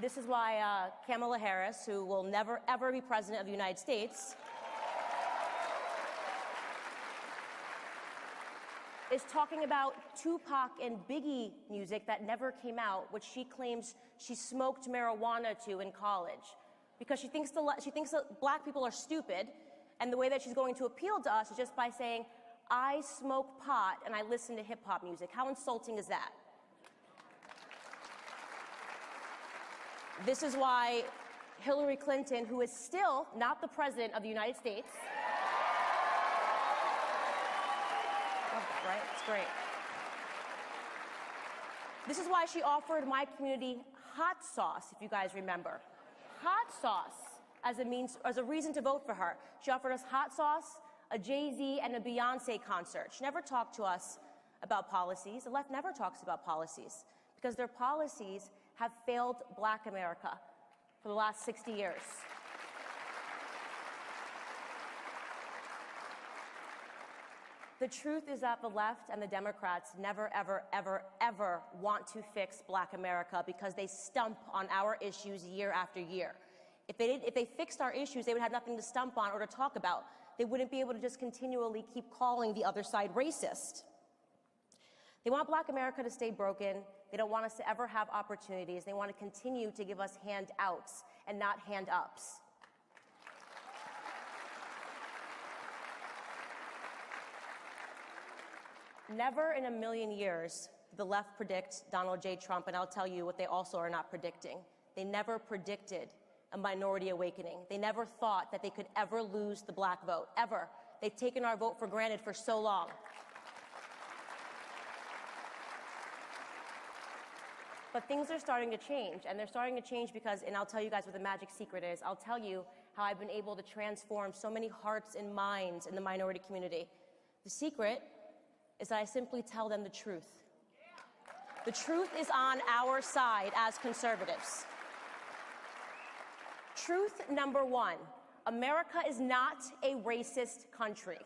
This is why Kamala Harris, who will never, ever be president of the United States, is talking about Tupac and Biggie music that never came out, which she claims she smoked marijuana to in college, because she thinks that black people are stupid, and the way that she's going to appeal to us is just by saying, I smoke pot and I listen to hip-hop music. How insulting is that? This is why Hillary Clinton, who is still not the president of the United States, love that, right? It's great. This is why she offered my community hot sauce, if you guys remember. Hot sauce as a reason to vote for her. She offered us hot sauce, a Jay-Z and a Beyonce concert. She never talked to us about policies. The left never talks about policies because their policies have failed Black America for the last 60 years. The truth is that the left and the Democrats never, ever, ever, ever want to fix Black America because they stump on our issues year after year. If they fixed our issues, they would have nothing to stump on or to talk about. They wouldn't be able to just continually keep calling the other side racist. They want Black America to stay broken. They don't want us to ever have opportunities. They want to continue to give us handouts and not hand-ups. Never in a million years did the left predict Donald J. Trump, and I'll tell you what they also are not predicting. They never predicted a minority awakening. They never thought that they could ever lose the black vote, ever. They've taken our vote for granted for so long. But things are starting to change, and they're starting to change because, and I'll tell you guys what the magic secret is. I'll tell you how I've been able to transform so many hearts and minds in the minority community. The secret is that I simply tell them the truth. The truth is on our side as conservatives. Truth number one, America is not a racist country.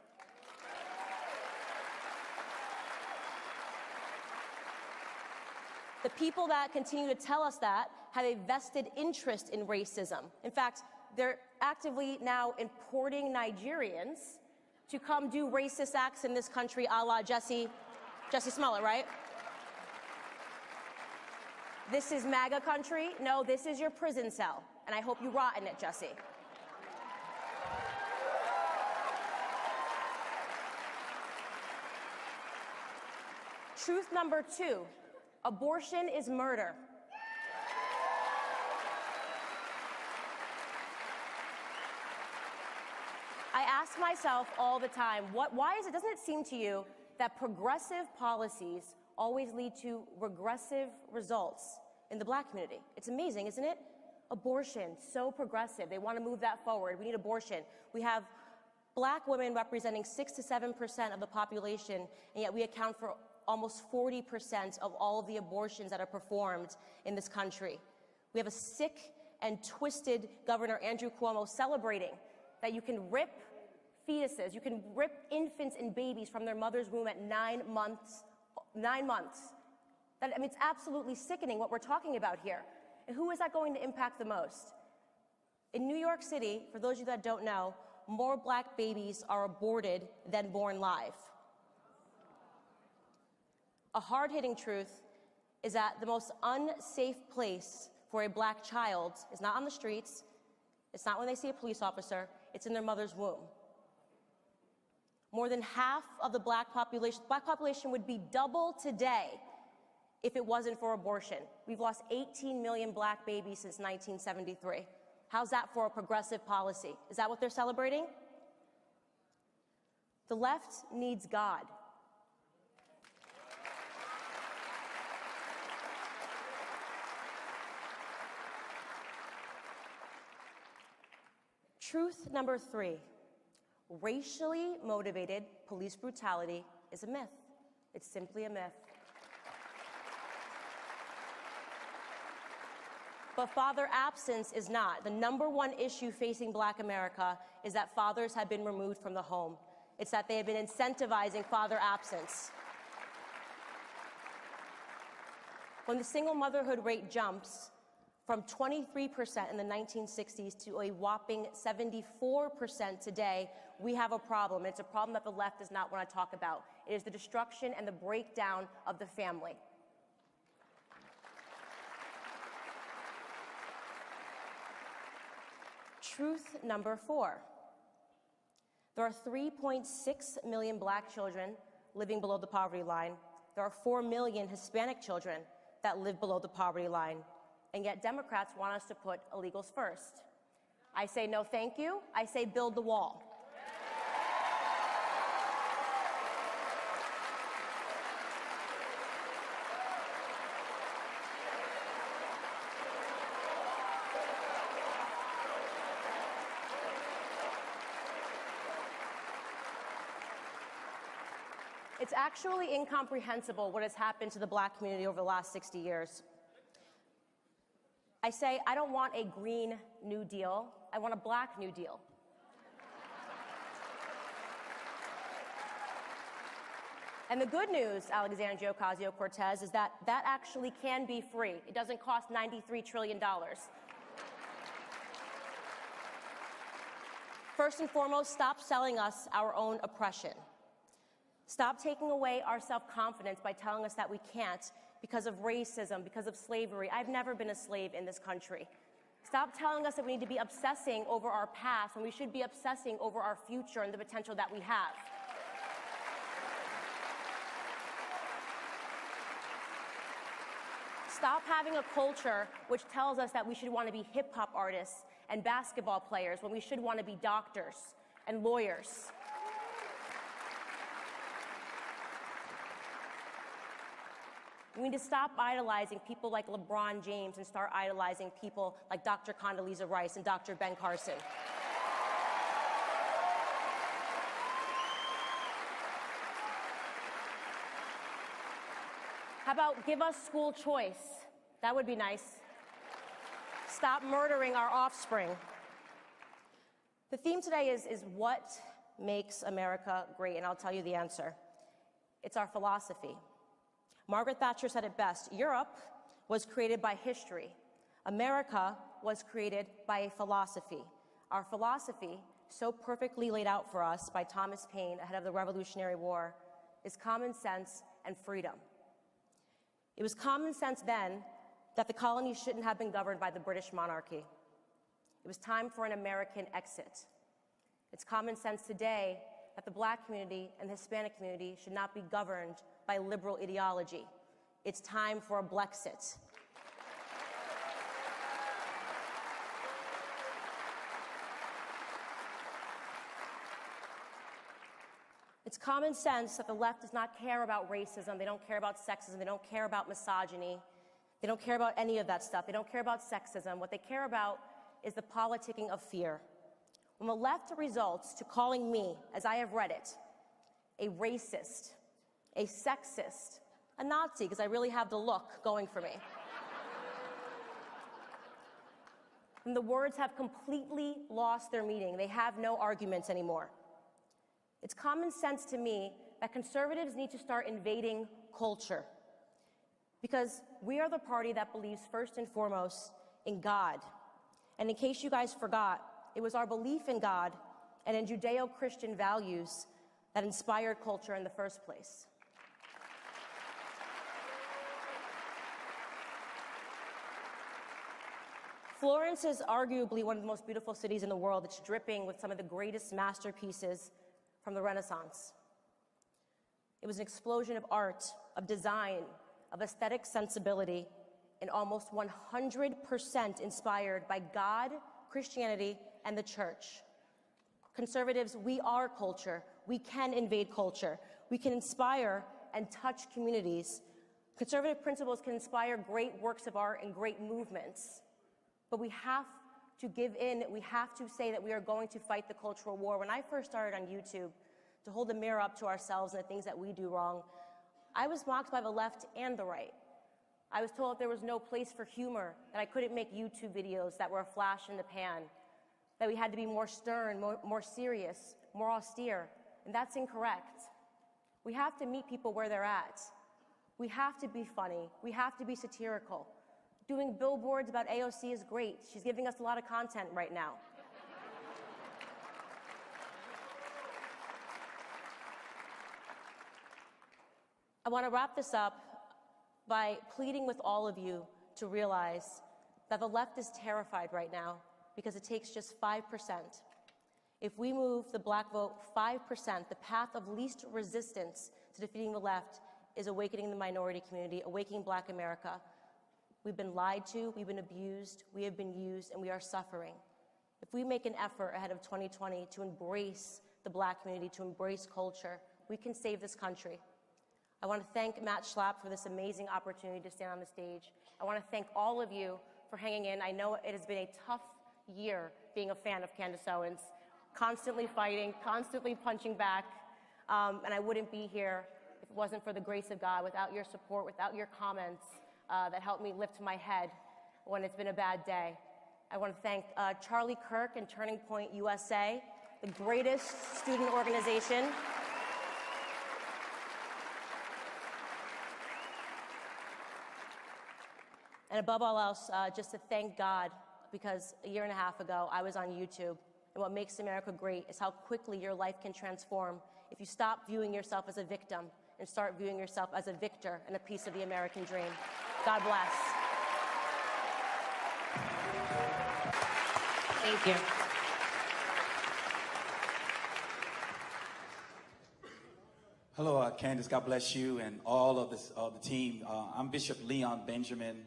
The people that continue to tell us that have a vested interest in racism. In fact, they're actively now importing Nigerians to come do racist acts in this country, a la Jussie Smollett, right? This is MAGA country. No, this is your prison cell, and I hope you rot in it, Jussie. Truth number two, abortion is murder. I ask myself all the time, doesn't it seem to you that progressive policies always lead to regressive results in the black community? It's amazing, isn't it? Abortion, so progressive. They want to move that forward. We need abortion. We have black women representing 6 to 7% of the population, and yet we account for almost 40% of all of the abortions that are performed in this country. We have a sick and twisted Governor Andrew Cuomo celebrating that you can rip fetuses, you can rip infants and babies from their mother's womb at 9 months. 9 months. It's absolutely sickening what we're talking about here. And who is that going to impact the most? In New York City, for those of you that don't know, more black babies are aborted than born live. A hard-hitting truth is that the most unsafe place for a black child is not on the streets, it's not when they see a police officer, it's in their mother's womb. More than half of the black population would be double today if it wasn't for abortion. We've lost 18 million black babies since 1973. How's that for a progressive policy? Is that what they're celebrating? The left needs God. Truth number three, racially motivated police brutality is a myth. It's simply a myth. But father absence is not. The number one issue facing black America is that fathers have been removed from the home. It's that they have been incentivizing father absence. When the single motherhood rate jumps from 23% in the 1960s to a whopping 74% today. We have a problem. It's a problem that the left does not want to talk about. It is the destruction and the breakdown of the family. Truth number 4. There are 3.6 million black children living below the poverty line. There are 4 million Hispanic children that live below the poverty line. And yet Democrats want us to put illegals first. I say no thank you. I say build the wall. It's actually incomprehensible what has happened to the black community over the last 60 years. I say I don't want a Green New Deal, I want a Black New Deal. And the good news, Alexandria Ocasio-Cortez, is that that actually can be free. It doesn't cost $93 trillion. First and foremost, stop selling us our own oppression. Stop taking away our self-confidence by telling us that we can't because of racism, because of slavery. I've never been a slave in this country. Stop telling us that we need to be obsessing over our past when we should be obsessing over our future and the potential that we have. Stop having a culture which tells us that we should want to be hip-hop artists and basketball players when we should want to be doctors and lawyers. We need to stop idolizing people like LeBron James and start idolizing people like Dr. Condoleezza Rice and Dr. Ben Carson. How about give us school choice? That would be nice. Stop murdering our offspring. The theme today is what makes America great, and I'll tell you the answer. It's our philosophy. Margaret Thatcher said it best. Europe was created by history. America was created by a philosophy. Our philosophy, so perfectly laid out for us by Thomas Paine ahead of the Revolutionary War, is common sense and freedom. It was common sense then that the colonies shouldn't have been governed by the British monarchy. It was time for an American exit. It's common sense today that the black community and the Hispanic community should not be governed by liberal ideology. It's time for a Blexit. It's common sense that the left does not care about racism, they don't care about sexism, they don't care about misogyny, they don't care about any of that stuff, they don't care about sexism. What they care about is the politicking of fear. When the left results to calling me, as I have read it, a racist, a sexist, a Nazi, because I really have the look going for me. And the words have completely lost their meaning. They have no arguments anymore. It's common sense to me that conservatives need to start invading culture, because we are the party that believes first and foremost in God. And in case you guys forgot, it was our belief in God and in Judeo-Christian values that inspired culture in the first place. Florence is arguably one of the most beautiful cities in the world. It's dripping with some of the greatest masterpieces from the Renaissance. It was an explosion of art, of design, of aesthetic sensibility, and almost 100% inspired by God, Christianity, and the church. Conservatives, we are culture. We can invade culture. We can inspire and touch communities. Conservative principles can inspire great works of art and great movements. But we have to give in. We have to say that we are going to fight the cultural war. When I first started on YouTube to hold the mirror up to ourselves and the things that we do wrong, I was mocked by the left and the right. I was told that there was no place for humor, that I couldn't make YouTube videos that were a flash in the pan, that we had to be more stern, more serious, more austere, and that's incorrect. We have to meet people where they're at. We have to be funny. We have to be satirical. Doing billboards about AOC is great. She's giving us a lot of content right now. I want to wrap this up by pleading with all of you to realize that the left is terrified right now because it takes just 5%. If we move the black vote 5%, the path of least resistance to defeating the left is awakening the minority community, awakening Black America. We've been lied to, we've been abused, we have been used, and we are suffering. If we make an effort ahead of 2020 to embrace the Black community, to embrace culture, we can save this country. I want to thank Matt Schlapp for this amazing opportunity to stand on the stage. I want to thank all of you for hanging in. I know it has been a tough year being a fan of Candace Owens, constantly fighting, constantly punching back, and I wouldn't be here if it wasn't for the grace of God, without your support, without your comments that helped me lift my head when it's been a bad day. I want to thank Charlie Kirk and Turning Point USA, the greatest student organization. And above all else, just to thank God, because a year and a half ago, I was on YouTube. And what makes America great is how quickly your life can transform if you stop viewing yourself as a victim and start viewing yourself as a victor and a piece of the American dream. God bless. Thank you. Hello, Candace. God bless you and all of the team. I'm Bishop Leon Benjamin,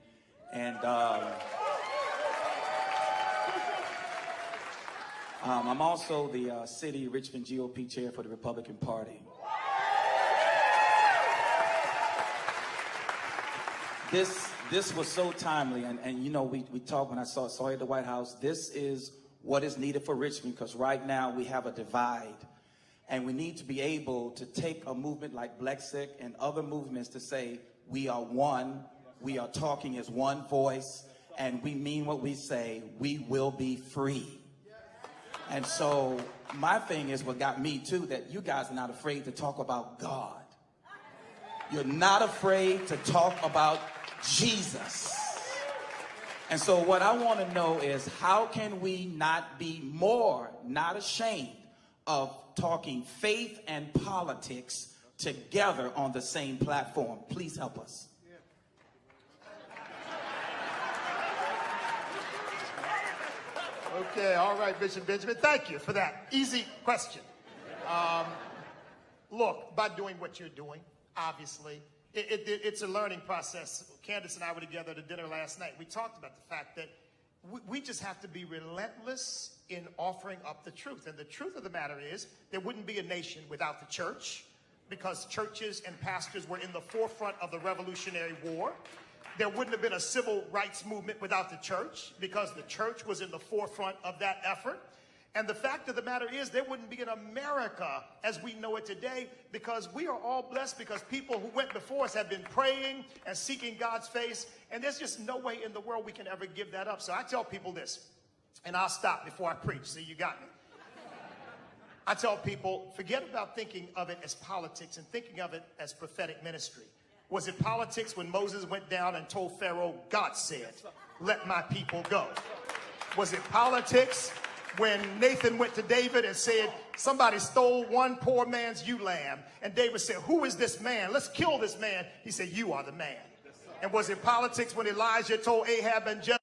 and I'm also the City Richmond GOP chair for the Republican Party. This was so timely, and you know, we talked when I saw you at the White House. This is what is needed for Richmond, because right now we have a divide. And we need to be able to take a movement like Blexit and other movements to say, we are one, we are talking as one voice, and we mean what we say, we will be free. And so my thing is what got me too, that you guys are not afraid to talk about God. You're not afraid to talk about Jesus. And so what I want to know is, how can we not be more, not ashamed of talking faith and politics together on the same platform? Please help us. Okay, all right, Bishop Benjamin, thank you for that easy question. Look, by doing what you're doing, obviously, it's a learning process. Candace and I were together at a dinner last night. We talked about the fact that we just have to be relentless in offering up the truth. And the truth of the matter is, there wouldn't be a nation without the church, because churches and pastors were in the forefront of the Revolutionary War. There wouldn't have been a civil rights movement without the church, because the church was in the forefront of that effort. And the fact of the matter is, there wouldn't be an America as we know it today, because we are all blessed because people who went before us have been praying and seeking God's face. And there's just no way in the world we can ever give that up. So I tell people this, and I'll stop before I preach. See, you got me. I tell people, forget about thinking of it as politics and thinking of it as prophetic ministry. Was it politics when Moses went down and told Pharaoh, God said, let my people go? Was it politics when Nathan went to David and said, somebody stole one poor man's ewe lamb? And David said, who is this man? Let's kill this man. He said, you are the man. And was it politics when Elijah told Ahab and Jezebel,